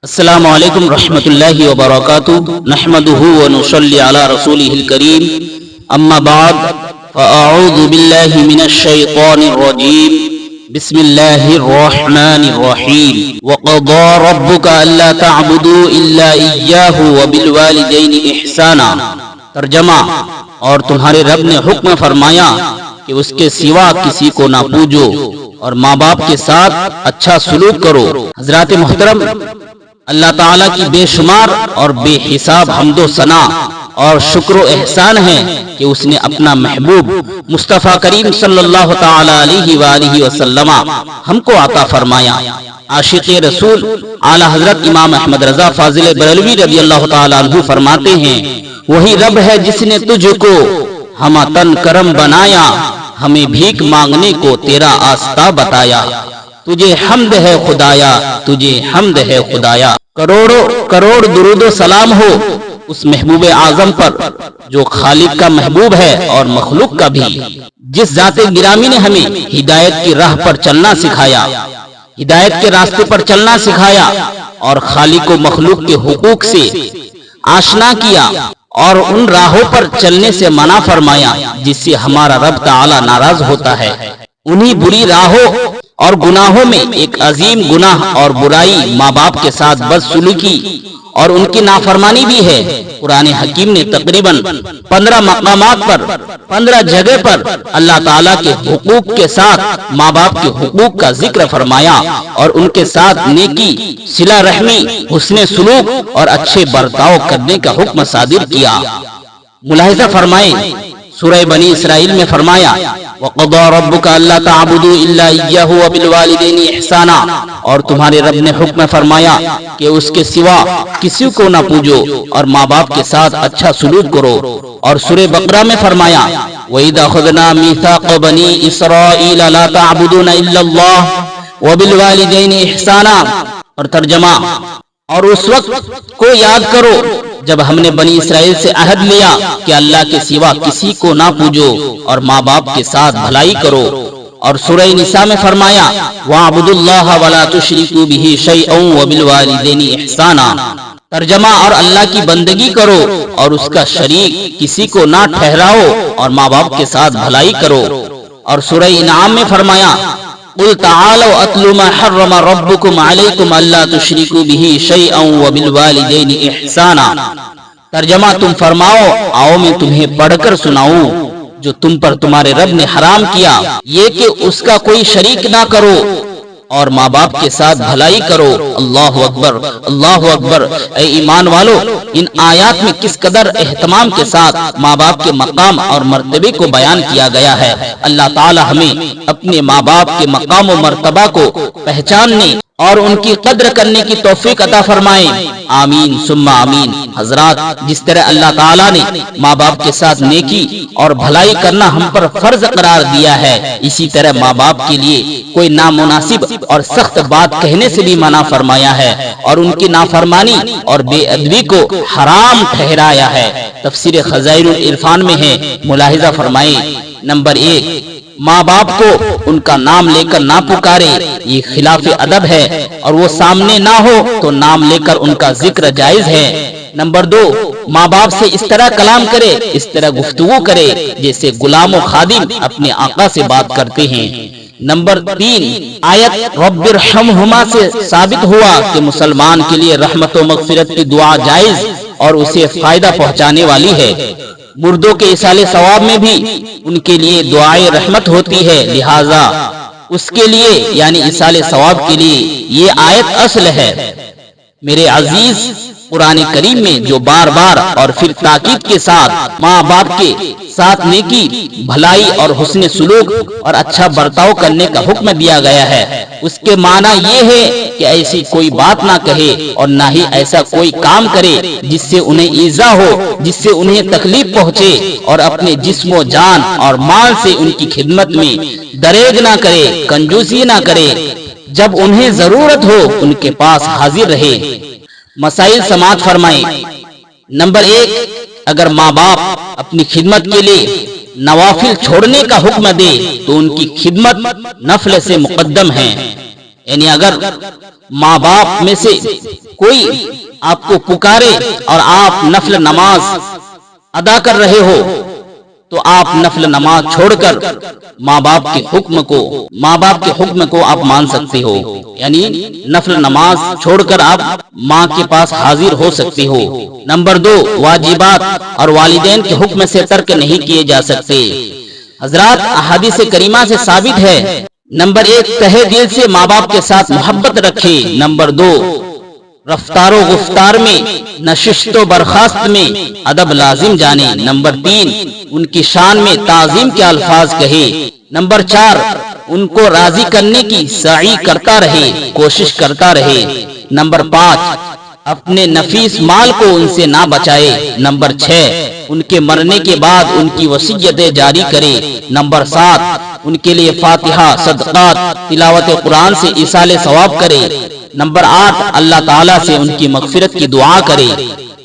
السلام علیکم ورحمۃ اللہ وبرکاتہ نحمده ونصلی علی رسوله الکریم اما بعد فاعوذ باللہ من الشیطان الرجیم بسم اللہ الرحمن الرحیم وقضى ربك الا تعبدوا الا اياه وبالوالدین احسانا۔ ترجمہ: اور تمہارے رب نے حکم فرمایا کہ اس کے سوا کسی کو نہ پوجو اور ماں باپ کے ساتھ اچھا سلوک کرو۔ حضرات محترم، اللہ تعالیٰ کی بے شمار اور بے حساب حمد و ثنا اور شکر و احسان ہے کہ اس نے اپنا محبوب مصطفیٰ کریم صلی اللہ تعالیٰ علیہ وآلہ وسلم ہم کو عطا فرمایا۔ عاشق رسول اعلیٰ حضرت امام احمد رضا فاضل بریلوی رضی اللہ تعالیٰ عنہ فرماتے ہیں، وہی رب ہے جس نے تجھ کو ہم تن کرم بنایا، ہمیں بھیک مانگنے کو تیرا آستہ بتایا۔ تجھے حمد ہے خدایا، تجھے حمد ہے خدایا۔ کروڑوں کروڑ درود و سلام ہو اس محبوب اعظم پر جو خالق کا محبوب ہے اور مخلوق کا بھی، جس ذات گرامی نے ہمیں ہدایت کی راہ پر چلنا سکھایا، ہدایت کے راستے پر چلنا سکھایا اور خالق و مخلوق کے حقوق سے آشنا کیا اور ان راہوں پر چلنے سے منع فرمایا جس سے ہمارا رب تعالی ناراض ہوتا ہے۔ انہی بری راہوں اور گناہوں میں ایک عظیم گناہ اور برائی ماں باپ کے ساتھ بدسلوکی اور ان کی نافرمانی بھی ہے۔ قرآن حکیم نے تقریباً 15 مقامات پر 15 جگہ پر اللہ تعالیٰ کے حقوق کے ساتھ ماں باپ کے حقوق کا ذکر فرمایا اور ان کے ساتھ نیکی، صلہ رحمی، حسن سلوک اور اچھے برتاؤ کرنے کا حکم صادر کیا۔ ملاحظہ فرمائیں، سورہ بنی اسرائیل میں فرمایا وَقَضَى رَبُّكَ أَلَّا تَعْبُدُوا إِلَّا إِيَّاهُ وَبِالْوَالِدَيْنِ إِحْسَانًا، اور تمہارے رب نے حکم فرمایا کہ اس کے سوا کسی کو نہ پوجو اور ماں باپ کے ساتھ اچھا سلوک کرو۔ اور سورہ بقرہ میں فرمایا وَإِذَا أَخَذْنَا مِيثَاقَ بَنِي إِسْرَائِيلَ لَا تَعْبُدُونَ إِلَّا اللَّهَ وَبِالْوَالِدَيْنِ إِحْسَانًا۔ اور ترجمہ: اور اس وقت کو یاد کرو جب ہم نے بنی اسرائیل سے عہد لیا کہ اللہ کے سوا کسی کو نہ پوجو اور ماں باپ کے ساتھ بھلائی کرو۔ اور سورہ نساء میں فرمایا وَاعْبُدُوا اللَّهَ وَلَا تُشْرِكُوا بِهِ شَيْئًا وَبِالْوَالِدَيْنِ إِحْسَانًا۔ ترجمہ: اور اللہ کی بندگی کرو اور اس کا شریک کسی کو نہ ٹھہراؤ اور ماں باپ کے ساتھ بھلائی کرو۔ اور سورہ انعام میں فرمایا قُلْ تَعَالَوْا أَتْلُ مَا حَرَّمَ رَبُّكُمْ عَلَيْكُمْ أَلَّا تُشْرِكُوا بِهِ شَيْئًا وَبِالْوَالِدَيْنِ إِحْسَانًا۔ ترجمہ: تم فرماؤ، آؤ میں تمہیں پڑھ کر سناؤں جو تم پر تمہارے رب نے حرام کیا، یہ کہ اس کا کوئی شریک نہ کرو اور ماں باپ کے ساتھ بھلائی کرو۔ اللہ اکبر، اللہ اکبر۔ اے ایمان والو، ان آیات میں کس قدر اہتمام کے ساتھ ماں باپ کے مقام اور مرتبے کو بیان کیا گیا ہے۔ اللہ تعالی ہمیں اپنے ماں باپ کے مقام و مرتبہ کو پہچاننے اور ان کی قدر کرنے کی توفیق عطا فرمائے، آمین ثم آمین۔ حضرات، جس طرح اللہ تعالیٰ نے ماں باپ کے ساتھ نیکی اور بھلائی کرنا ہم پر فرض قرار دیا ہے، اسی طرح ماں باپ کے لیے کوئی نامناسب اور سخت بات کہنے سے بھی منع فرمایا ہے اور ان کی نافرمانی اور بے ادبی کو حرام ٹھہرایا ہے۔ تفسیر خزائن العرفان میں ہے، ملاحظہ فرمائیں۔ نمبر 1، ماں باپ کو ان کا نام لے کر نہ پکارے، یہ خلاف ادب ہے، اور وہ سامنے نہ ہو تو نام لے کر ان کا ذکر جائز ہے۔ نمبر 2، ماں باپ سے اس طرح کلام کرے، اس طرح گفتگو کرے جیسے غلام و خادم اپنے آقا سے بات کرتے ہیں۔ نمبر 3، آیت رب ارحمہما سے ثابت ہوا کہ مسلمان کے لیے رحمت و مغفرت کی دعا جائز اور اسے فائدہ پہنچانے والی ہے۔ مردوں کے ایصال ثواب میں بھی ان کے لیے دعائے رحمت ہوتی ہے، لہذا اس کے لیے یعنی ایصال ثواب کے لیے یہ آیت اصل ہے۔ میرے عزیز، قرآن کریم میں جو بار بار اور پھر تاکید کے ساتھ ماں باپ کے ساتھ نیکی، بھلائی اور حسن سلوک اور اچھا برتاؤ کرنے کا حکم دیا گیا ہے، اس کے معنی یہ ہے کہ ایسی کوئی بات نہ کہے اور نہ ہی ایسا کوئی کام کرے جس سے انہیں ایذا ہو، جس سے انہیں تکلیف پہنچے، اور اپنے جسم و جان اور مال سے ان کی خدمت میں دریغ نہ کرے، کنجوسی نہ کرے، جب انہیں ضرورت ہو ان کے پاس حاضر رہے۔ مسائل سماعت فرمائیں۔ نمبر 1، اگر ماں باپ اپنی خدمت کے لیے نوافل چھوڑنے کا حکم دے تو ان کی خدمت نفل سے مقدم ہے۔ یعنی اگر ماں باپ میں سے کوئی آپ کو پکارے اور آپ نفل نماز ادا کر رہے ہو تو آپ نفل نماز چھوڑ کر ماں باپ کے حکم کو آپ مان سکتے ہو، یعنی نفل نماز چھوڑ کر آپ ماں کے پاس حاضر ہو سکتے ہو۔ نمبر 2، واجبات اور والدین کے حکم سے ترک نہیں کیے جا سکتے۔ حضرات احادیث کریمہ سے ثابت ہے، نمبر 1، تہہ دل سے ماں باپ کے ساتھ محبت رکھے۔ نمبر 2، رفتار و گفتار میں، نشست و برخاست میں ادب لازم جانے۔ نمبر 3، ان کی شان میں تعظیم کے الفاظ کہے۔ نمبر 4، ان کو راضی کرنے کی سعی کرتا رہے، کوشش کرتا رہے۔ نمبر 5، اپنے نفیس مال کو ان سے نہ بچائے۔ نمبر 6، ان کے مرنے کے بعد ان کی وصیتیں جاری کرے۔ نمبر 7، ان کے لیے فاتحہ، صدقات، تلاوت قرآن سے ایصال ثواب کرے۔ نمبر 8، اللہ تعالیٰ سے ان کی مغفرت کی دعا کرے۔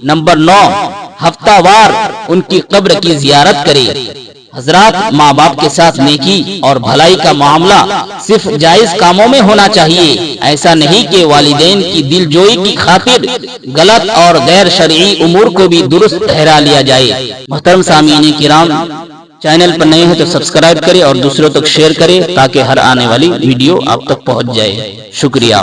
نمبر 9، ہفتہ وار ان کی قبر کی زیارت کرے۔ حضرات ماں باپ کے ساتھ نیکی اور بھلائی کا معاملہ صرف جائز کاموں میں ہونا چاہیے، ایسا نہیں کہ والدین کی دل جوئی کی خاطر غلط اور غیر شرعی امور کو بھی درست ٹھہرا لیا جائے۔ محترم سامعین کرام، چینل پر نئے ہیں تو سبسکرائب کریں اور دوسروں تک شیئر کریں تاکہ ہر آنے والی ویڈیو آپ تک پہنچ جائے۔ شکریہ۔